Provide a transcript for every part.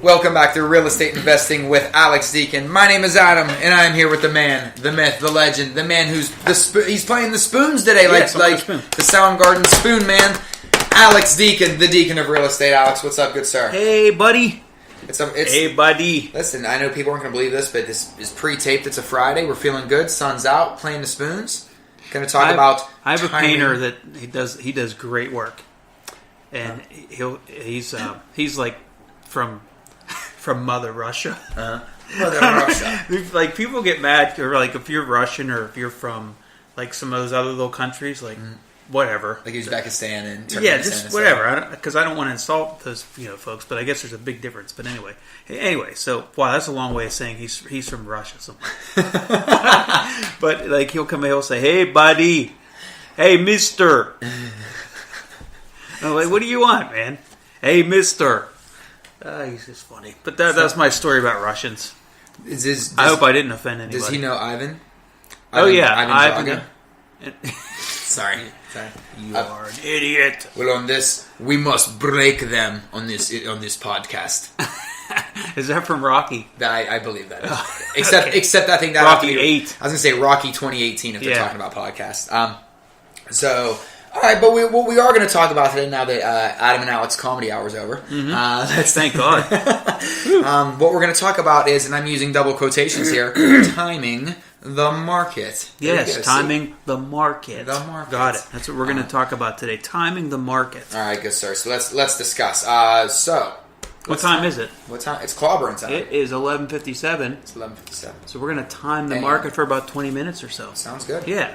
Welcome back to Real Estate Investing with Alex Deacon. My name is Adam, and I'm here with the man, the myth, the legend, the man who's he's playing the spoons today, like the Soundgarden spoon man, Alex Deacon, the Deacon of Real Estate. Alex, what's up, good sir? Hey, buddy. Hey, buddy. Listen, I know people aren't going to believe this, but this is pre-taped. It's a Friday. We're feeling good. Sun's out, playing the spoons. Going to talk about. I have a painter that he does great work, and he's like from Mother Russia. Mother Russia. Like, people get mad, or like if you're Russian or if you're from like some of those other little countries, like whatever, like Uzbekistan and Turkmenistan. Yeah, just whatever. Because I don't want to insult those folks, but I guess there's a big difference. But anyway, so wow, that's a long way of saying he's from Russia somewhere. But like he'll say, "Hey, buddy, hey, Mister." I'm like, "What do you want, man?" "Hey, Mister." He's just funny. But that's my story about Russians. I hope I didn't offend anybody. Does he know Ivan? Ivan. Sorry. You are an idiot. Well, on this, we must break them on this podcast. Is that from Rocky? I believe that is. Except I think that Rocky 8. I was going to say Rocky 2018 if they're talking about podcasts. All right, but what we are going to talk about today, now that Adam and Alex Comedy Hour is over. Thank God. What we're going to talk about is, and I'm using double quotations here, timing the market. Yes, timing the market. The market. Got it. That's what we're going to talk about today. Timing the market. All right, good sir. So let's discuss. What time is it? What time? It's clobbering time. It is 11:57. It's 11:57. So we're going to time the market for about 20 minutes or so. Sounds good. Yeah.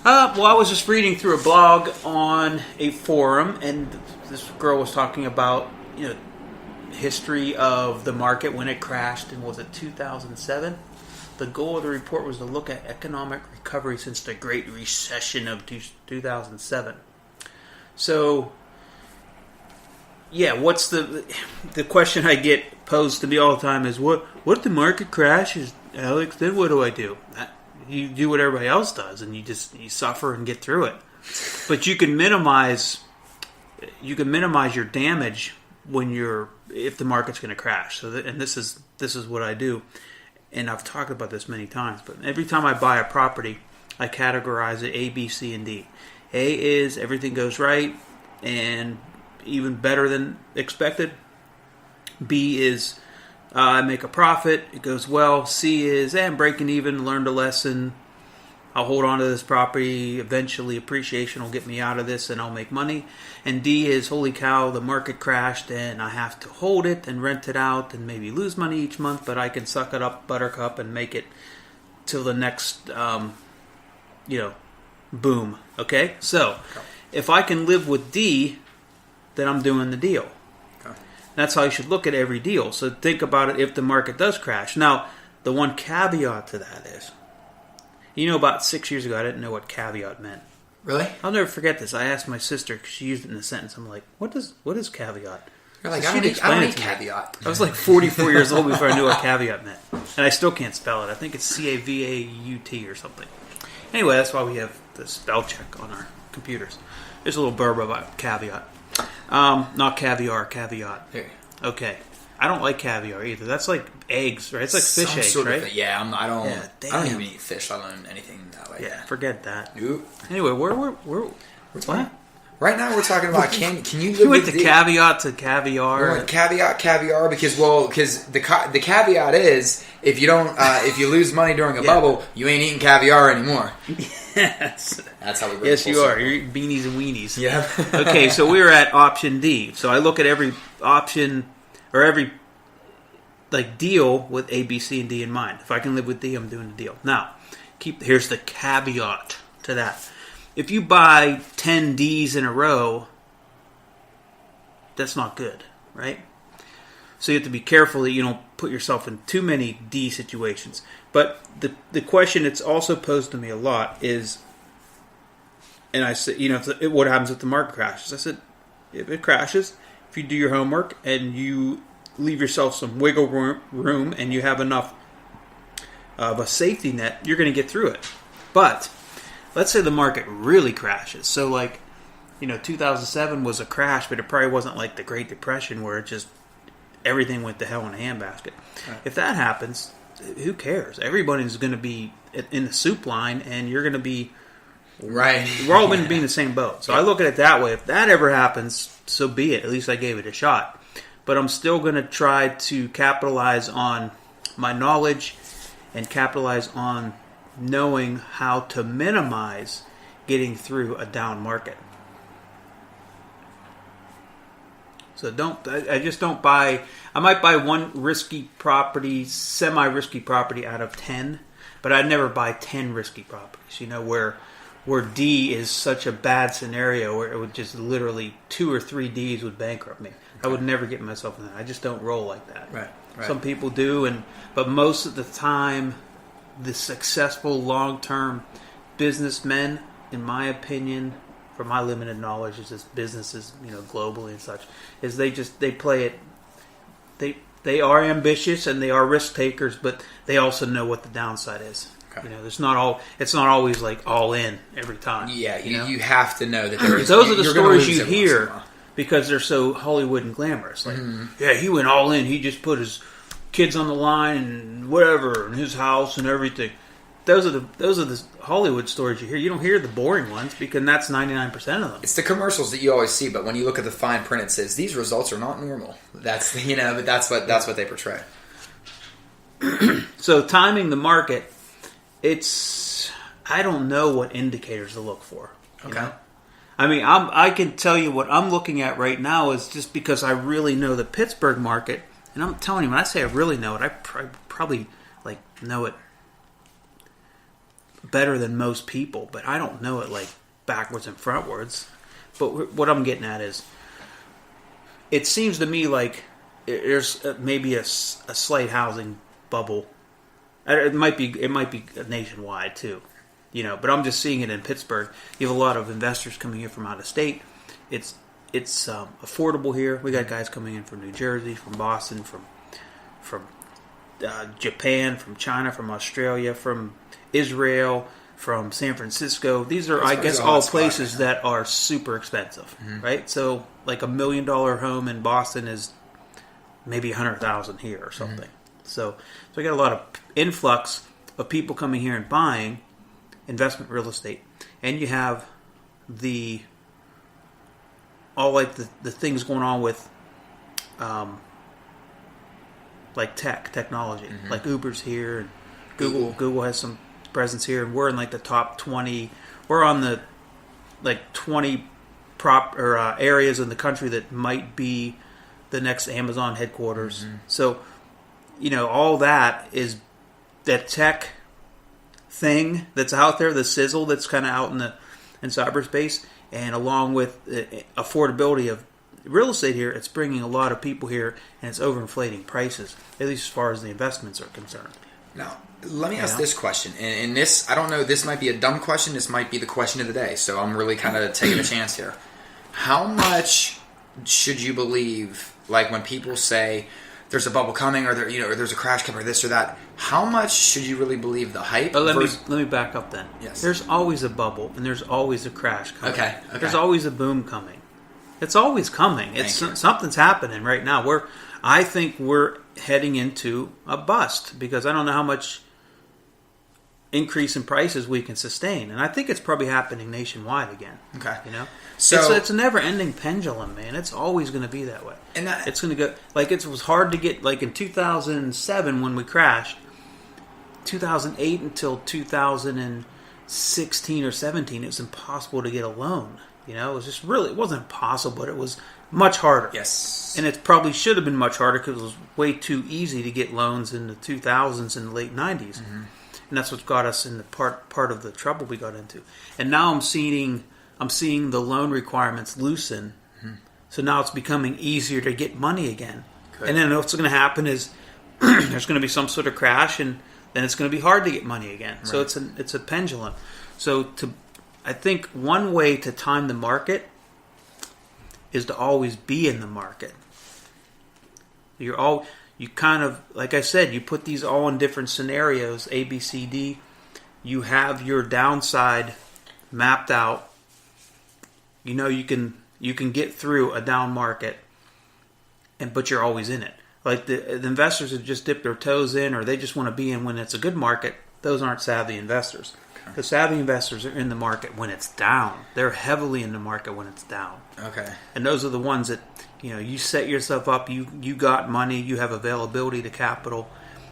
Well, I was just reading through a blog on a forum, and this girl was talking about history of the market when it crashed in, was it 2007? The goal of the report was to look at economic recovery since the Great Recession of 2007. So, yeah, what's the question I get posed to me all the time is, what if the market crashes, Alex? Then what do I do? You do what everybody else does, and you suffer and get through it. But you can minimize your damage if the market's going to crash. So this is what I do, and I've talked about this many times. But every time I buy a property, I categorize it A, B, C, and D. A is everything goes right and even better than expected. B is I make a profit, it goes well. C is, I'm breaking even, learned a lesson. I'll hold on to this property. Eventually, appreciation will get me out of this and I'll make money. And D is, holy cow, the market crashed and I have to hold it and rent it out and maybe lose money each month, but I can suck it up, buttercup, and make it till the next, boom. Okay? So, if I can live with D, then I'm doing the deal. That's how you should look at every deal. So think about it if the market does crash. Now, the one caveat to that is, about 6 years ago, I didn't know what caveat meant. Really? I'll never forget this. I asked my sister, because she used it in a sentence. I'm like, what is caveat? You're like, I don't need caveat. I was like 44 years old before I knew what caveat meant. And I still can't spell it. I think it's CAVAUT or something. Anyway, that's why we have the spell check on our computers. There's a little blurb about caveat. Not caviar, caveat. Here. Okay. I don't like caviar either. That's like eggs, right? It's like fish eggs, right? I don't even eat fish. I don't eat anything that way. Yeah, forget that. Nope. Anyway, we're what? Right now we're talking about can you live you went with the caveat to caviar. We went caviar because the caveat is if you lose money during a bubble, you ain't eating caviar anymore. Yes. That's how we bring Yes, you are. You're eating beanies and weenies. Yeah. Okay, so we're at option D. So I look at every option or every deal with A, B, C, and D in mind. If I can live with D, I'm doing the deal. Now, here's the caveat to that. If you buy 10 Ds in a row, that's not good, right? So you have to be careful that you don't put yourself in too many D situations. But the question that's also posed to me a lot is, and I said, what happens if the market crashes? I said, if it crashes, if you do your homework and you leave yourself some wiggle room and you have enough of a safety net, you're going to get through it. But let's say the market really crashes. So 2007 was a crash, but it probably wasn't like the Great Depression where it just everything went to hell in a handbasket. Right. If that happens, who cares? Everybody's going to be in the soup line, and you're going to be right. We're all going to be in the same boat. So I look at it that way. If that ever happens, so be it. At least I gave it a shot. But I'm still going to try to capitalize on my knowledge and capitalize on knowing how to minimize getting through a down market. So I just don't buy. I might buy one risky property, semi-risky property out of 10, but I'd never buy 10 risky properties. Where D is such a bad scenario where it would just literally 2 or 3 Ds would bankrupt me. I would never get myself in that. I just don't roll like that. Right. Some people do, but most of the time, the successful long-term businessmen, in my opinion, from my limited knowledge, is just businesses, globally and such, is they play it. They are ambitious and they are risk takers, but they also know what the downside is. Okay. It's not always like all in every time. Yeah, you have to know that there is. Those are the stories you hear because they're so Hollywood and glamorous. Like, yeah, he went all in. He just put his kids on the line and whatever, and his house and everything. Those are the Hollywood stories you hear. You don't hear the boring ones because that's 99% of them. It's the commercials that you always see, but when you look at the fine print, it says these results are not normal. That's but that's what they portray. So timing the market, I don't know what indicators to look for. Okay. I mean, I can tell you what I'm looking at right now is just because I really know the Pittsburgh market, and I'm telling you, when I say I really know it, I probably know it better than most people, but I don't know it like backwards and frontwards. But what I'm getting at is, it seems to me like there's maybe a slight housing bubble. It might be nationwide too, But I'm just seeing it in Pittsburgh. You have a lot of investors coming here from out of state. It's affordable here. We got guys coming in from New Jersey, from Boston, from Japan, from China, from Australia, from Israel, from San Francisco. These are, I guess, all places that are super expensive, right? So, like $1 million home in Boston is maybe $100,000 here or something. So I got a lot of influx of people coming here and buying investment real estate, and you have the things going on with technology, like Uber's here, and Google has some presence here, and we're in the top 20. We're on the 20 areas in the country that might be the next Amazon headquarters. So, all that is that tech thing that's out there, the sizzle that's kind of out in cyberspace, and along with the affordability of real estate here, it's bringing a lot of people here, and it's overinflating prices, at least as far as the investments are concerned. Now, let me ask this question. And this, I don't know, this might be a dumb question. This might be the question of the day. So I'm really kind of taking a chance here. How much should you believe, when people say there's a bubble coming, or there's a crash coming, or this or that? How much should you really believe the hype? But let me back up then. Yes. There's always a bubble, and there's always a crash coming. Okay. There's always a boom coming. It's always coming. Something's happening right now. I think we're heading into a bust because I don't know how much increase in prices we can sustain, and I think it's probably happening nationwide again. Okay, so it's a never-ending pendulum, man. It's always going to be that way, and it's going to go it was hard to get in 2007 when we crashed. 2008 until 2016 or 17, it was impossible to get a loan. It was just it wasn't impossible, but it was much harder. Yes. And it probably should have been much harder because it was way too easy to get loans in the 2000s and the late 90s. And that's what got us in the part of the trouble we got into. And now I'm seeing the loan requirements loosen. So now it's becoming easier to get money again. Good. And then what's going to happen is there's going to be some sort of crash, and then it's going to be hard to get money again. Right. So it's a pendulum. So I think one way to time the market is to always be in the market. You kind of, like I said, you put these all in different scenarios, A, B, C, D. You have your downside mapped out. You can get through a down market, but you're always in it. Like the investors that just dip their toes in, or they just want to be in when it's a good market. Those aren't savvy investors. Okay. The savvy investors are in the market when it's down. They're heavily in the market when it's down. Okay. And those are the ones that, you set yourself up. You got money. You have availability to capital,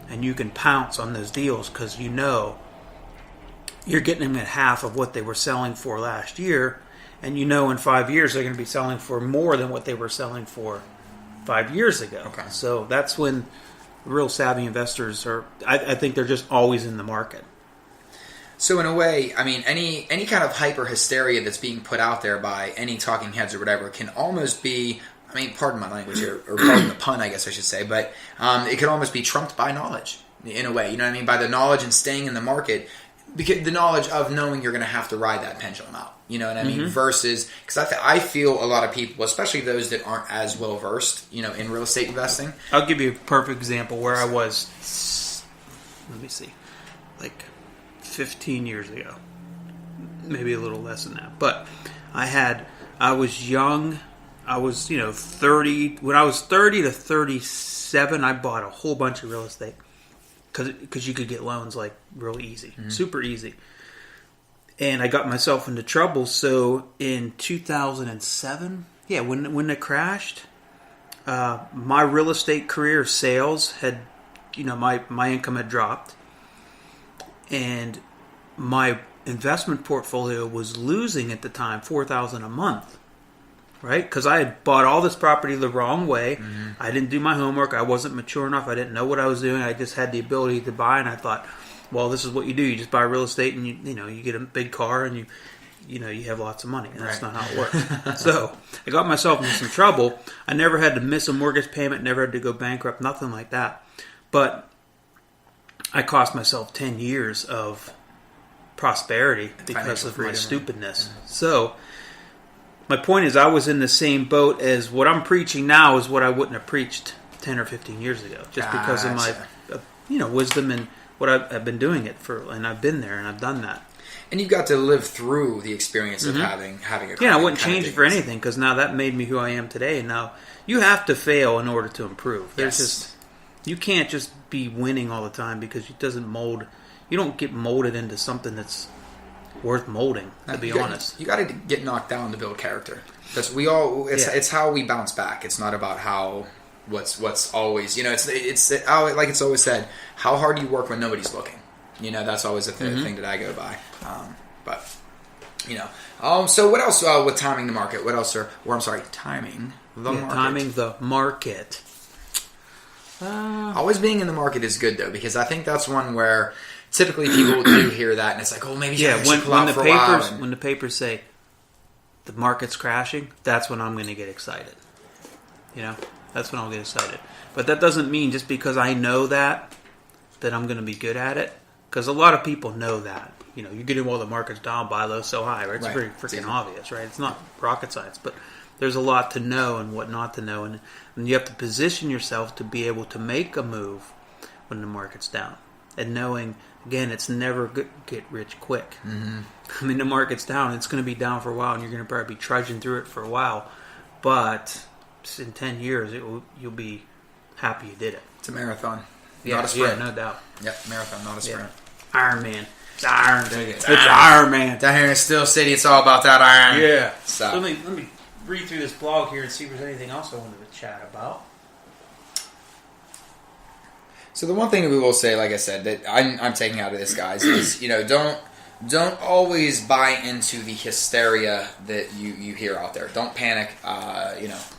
and you can pounce on those deals because you're getting them at half of what they were selling for last year, and in 5 years they're going to be selling for more than what they were selling for 5 years ago. Okay. So that's when real savvy investors are. I think they're just always in the market. So in a way, I mean, any kind of hyper hysteria that's being put out there by any talking heads or whatever can almost be, I mean, pardon my language here, or pardon the pun, I guess I should say, but it could almost be trumped by knowledge in a way. You know what I mean? By the knowledge and staying in the market, because the knowledge of knowing you're going to have to ride that pendulum out. You know what I mean? Mm-hmm. Versus, because I feel a lot of people, especially those that aren't as well versed, in real estate investing. I'll give you a perfect example where I was. Let me see, like 15 years ago, maybe a little less than that. But I was young. I was 30. When I was 30 to 37, I bought a whole bunch of real estate because you could get loans like real easy, super easy. And I got myself into trouble. So in 2007, when it crashed, my real estate career sales had, my income had dropped, and my investment portfolio was losing at the time $4,000 a month, right? Because I had bought all this property the wrong way. Mm-hmm. I didn't do my homework. I wasn't mature enough. I didn't know what I was doing. I just had the ability to buy, and I thought, well, this is what you do. You just buy real estate, and you get a big car, and you have lots of money, and that's not how it works. So I got myself into some trouble. I never had to miss a mortgage payment, never had to go bankrupt, nothing like that. But I cost myself 10 years of prosperity because of my stupidness. Right? So my point is, I was in the same boat as what I'm preaching now is what I wouldn't have preached 10 or 15 years ago, just because of my wisdom and what I've been doing it for, and I've been there and I've done that. And you've got to live through the experience of having a I wouldn't change it for anything, because now that made me who I am today. And now you have to fail in order to improve. You can't just be winning all the time, because it doesn't mold. You don't get molded into something that's worth molding. To be honest, you got to get knocked down to build character. Because it's how we bounce back. It's not about how. What's always, it's like it's always said, how hard you work when nobody's looking. That's always a thing that I go by. So what else with timing the market? What else timing the market. Timing the market. Always being in the market is good, though, because I think that's one where typically people do hear that, and it's like, oh, maybe when the papers say the market's crashing, that's when I'm going to get excited. That's when I'll get excited. But that doesn't mean just because I know that I'm going to be good at it. Because a lot of people know that. You get in while the market's down, buy low, sell high. Right? It's pretty freaking obvious, right? It's not rocket science. But there's a lot to know and what not to know. And you have to position yourself to be able to make a move when the market's down. And knowing, again, it's never get rich quick. Mm-hmm. I mean, the market's down. It's going to be down for a while, and you're going to probably be trudging through it for a while. But in 10 years, you'll be happy you did it. It's a marathon, not a sprint. Yeah, no doubt. Yep, marathon, not a sprint. Iron Man. It's Iron Man. Down here in Steel City, it's all about that iron. Yeah. So let me read through this blog here and see if there's anything else I wanted to chat about. So the one thing that we will say, like I said, that I'm taking out of this, guys, is don't always buy into the hysteria that you hear out there. Don't panic,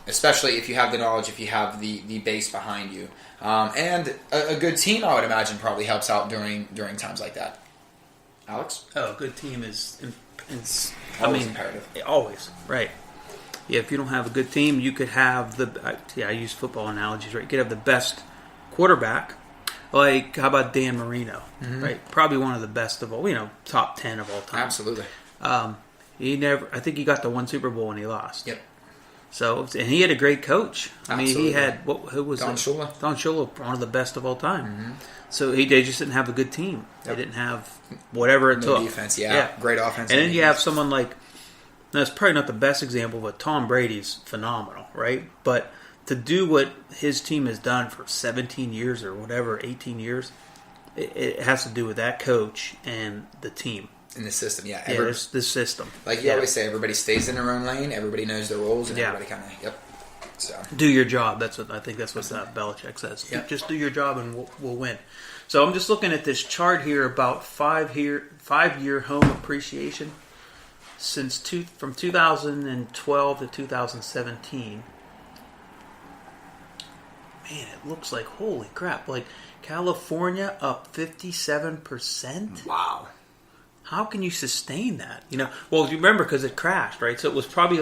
especially if you have the knowledge, if you have the base behind you. And a good team, I would imagine, probably helps out during times like that. Alex? Oh, a good team is imperative. Always, right. Yeah, if you don't have a good team, you could have I use football analogies, right? You could have the best quarterback. Like, how about Dan Marino, right? Probably one of the best of all, top 10 of all time. Absolutely. I think he got to one Super Bowl and he lost. Yep. So, and he had a great coach. I mean, he had, who was Don Shula. Don Shula, one of the best of all time. Mm-hmm. So they just didn't have a good team. Yep. They didn't have whatever it took. Defense, great offense. And then you have someone like, that's probably not the best example, but Tom Brady's phenomenal, right? But to do what his team has done for 17 years or whatever, 18 years, it has to do with that coach and the team. In the system, yeah. The system. Like you always say, everybody stays in their own lane, everybody knows their roles, and everybody kind of, So do your job. That's what Belichick says. Yep. Just do your job and we'll win. So I'm just looking at this chart here about 5-year home appreciation from 2012 to 2017. Man, it looks like holy crap! Like California up 57%. Wow. How can you sustain that? Well, you remember because it crashed, right? So it was probably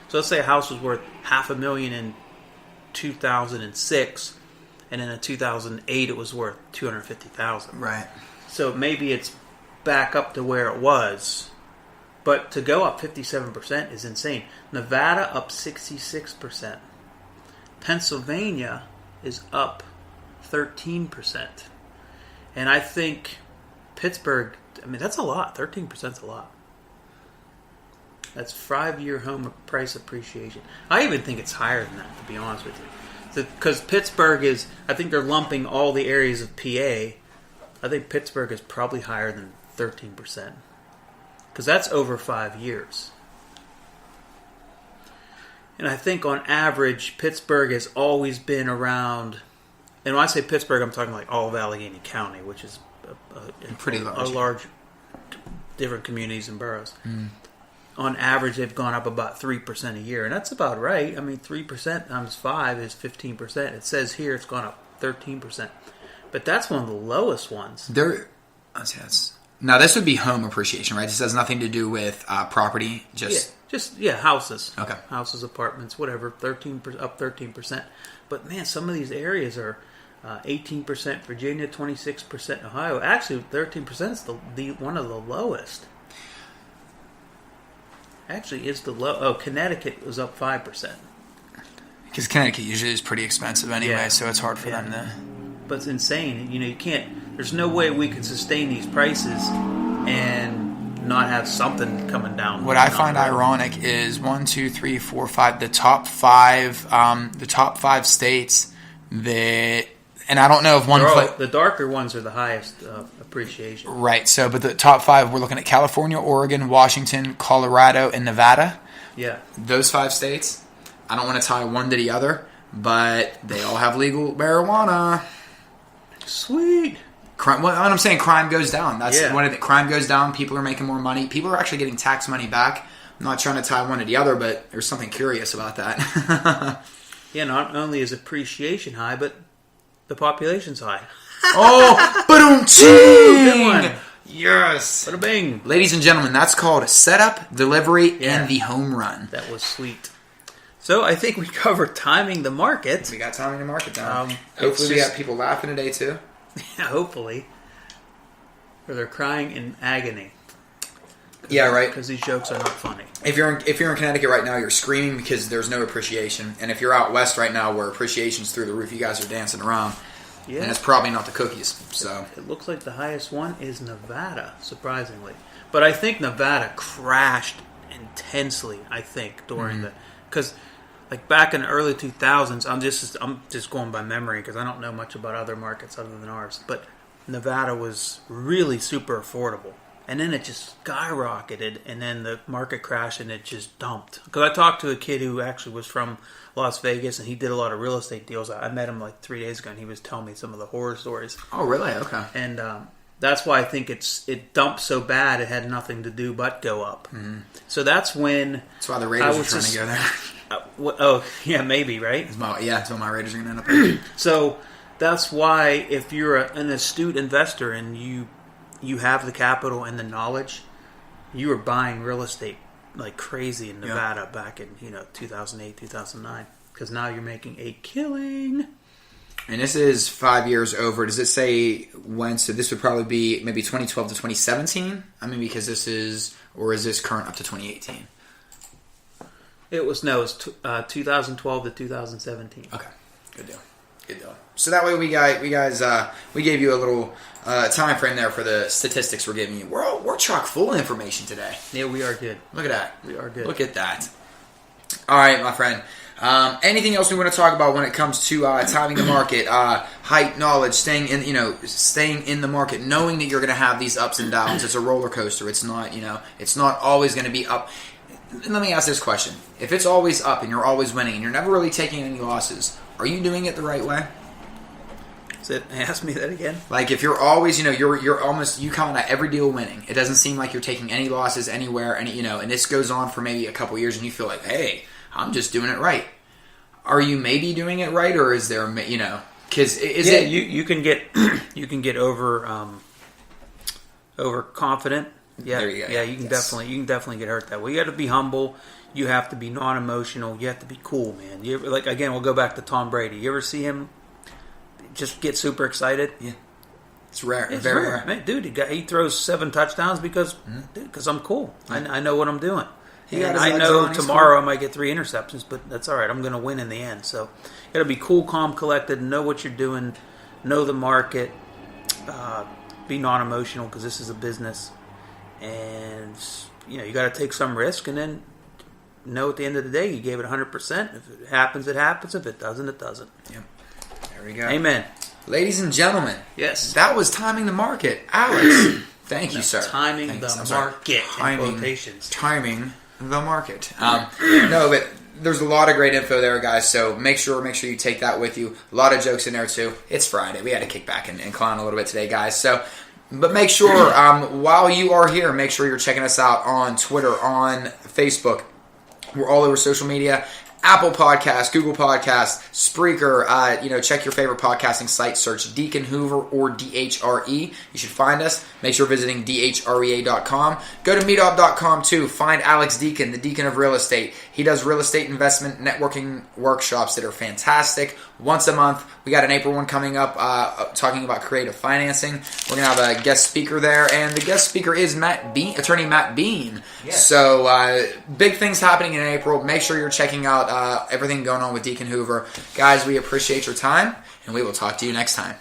so let's say a house was worth $500,000 in 2006, and then in 2008 it was worth $250,000. Right. So maybe it's back up to where it was, but to go up 57% is insane. Nevada up 66%. Pennsylvania is up 13%, and I think Pittsburgh. That's a lot. 13% is a lot. That's 5-year home price appreciation. I even think it's higher than that, to be honest with you. Because Pittsburgh I think they're lumping all the areas of PA. I think Pittsburgh is probably higher than 13%. Because that's over 5 years. And I think on average, Pittsburgh has always been around, and when I say Pittsburgh, I'm talking like all of Allegheny County, which is pretty large. A large different communities and boroughs. On average, they've gone up about 3% a year, and that's about right. 3% times 5 is 15%. It says here it's gone up 13%, but that's one of the lowest ones. Now this would be home appreciation, right? This has nothing to do with property. Just houses. Okay, houses, apartments, whatever. 13%. But man, some of these areas are 18% Virginia, 26% Ohio. Actually, 13% is the one of the lowest. Actually, is the low. Oh, Connecticut was up 5%. Because Connecticut usually is pretty expensive anyway, so it's hard for them to. But it's insane. You can't. There's no way we can sustain these prices and not have something coming down. What I find ironic is 1, 2, 3, 4, 5. The top five states that. And I don't know if the darker ones are the highest appreciation. Right. So, but the top 5, we're looking at California, Oregon, Washington, Colorado, and Nevada. Yeah. Those 5 states. I don't want to tie one to the other, but they all have legal marijuana. Sweet. Crime. Well, I'm saying crime goes down. That's crime goes down. People are making more money. People are actually getting tax money back. I'm not trying to tie one to the other, but there's something curious about that. Yeah. Not only is appreciation high, but the population's high. Oh, good one. Yes. Bada bing. Ladies and gentlemen, that's called a setup, delivery, and the home run. That was sweet. So I think we covered timing the market. We got timing the market down. Hopefully we got people laughing today too. Yeah, hopefully. Or they're crying in agony. Yeah, right. Because these jokes are not funny. If you're in Connecticut right now, you're screaming because there's no appreciation. And if you're out west right now where appreciation's through the roof, you guys are dancing around. Yeah. And it's probably not the cookies. So it looks like the highest one is Nevada, surprisingly. But I think Nevada crashed intensely, during the... Because... Like back in the early 2000s, I'm just going by memory because I don't know much about other markets other than ours. But Nevada was really super affordable, and then it just skyrocketed, and then the market crashed and it just dumped. Because I talked to a kid who actually was from Las Vegas, and he did a lot of real estate deals. I met him like 3 days ago, and he was telling me some of the horror stories. Oh, really? Okay. And that's why I think it dumped so bad it had nothing to do but go up. Mm-hmm. So that's when... That's why the Raiders are trying to go there. Maybe, right? That's what my Raiders are going to end up with. So that's why if you're an astute investor and you have the capital and the knowledge, you were buying real estate like crazy in Nevada back in 2008, 2009. Because now you're making a killing. And this is 5 years over. Does it say when? So this would probably be maybe 2012 to 2017? Because this is... Or is this current up to 2018? It was 2012 to 2017. Okay, good deal. So that way we gave you a little time frame there for the statistics we're giving you. We're chock full of information today. Yeah, we are good. Look at that. We are good. Look at that. All right, my friend. Anything else we want to talk about when it comes to timing the market, height, knowledge, staying in the market, knowing that you're going to have these ups and downs. It's a roller coaster. It's not, it's not always going to be up. Let me ask this question. If it's always up and you're always winning and you're never really taking any losses, are you doing it the right way? Ask me that again. Like if you're always, you're almost, you count out every deal winning. It doesn't seem like you're taking any losses anywhere, and and this goes on for maybe a couple years, and you feel like, hey, I'm just doing it right. Are you maybe doing it right, or is there, because you can get overconfident. Yeah, there you go. Yeah, you can definitely get hurt that way. You got to be humble. You have to be non-emotional. You have to be cool, man. You ever, again, we'll go back to Tom Brady. You ever see him just get super excited? Yeah, it's rare. It's very rare. Man, dude, he throws 7 touchdowns because I'm cool. Yeah. I know what I'm doing. And I know tomorrow I might get 3 interceptions, but that's all right. I'm going to win in the end. So you got to be cool, calm, collected, know what you're doing, know the market, be non-emotional because this is a business. And, you got to take some risk and then know at the end of the day you gave it 100%. If it happens, it happens. If it doesn't, it doesn't. Yep. There we go. Amen. Ladies and gentlemen. Yes. That was Timing the Market. Alex, thank you, sir. Timing the market. Quotations. Timing the market. No, but there's a lot of great info there, guys, so make sure you take that with you. A lot of jokes in there, too. It's Friday. We had to kick back and clown a little bit today, guys. So, but make sure, while you are here, make sure you're checking us out on Twitter, on Facebook. We're all over social media. Apple Podcasts, Google Podcasts, Spreaker, check your favorite podcasting site, search Deacon Hoover or DHRE. You should find us. Make sure visiting dhrea.com. Go to meetup.com too. Find Alex Deacon, the Deacon of Real Estate. He does real estate investment networking workshops that are fantastic. Once a month. We got an April one coming up talking about creative financing. We're going to have a guest speaker there, and the guest speaker is attorney Matt Bean. Yes. So big things happening in April. Make sure you're checking out everything going on with Deacon Hoover. Guys, we appreciate your time, and we will talk to you next time.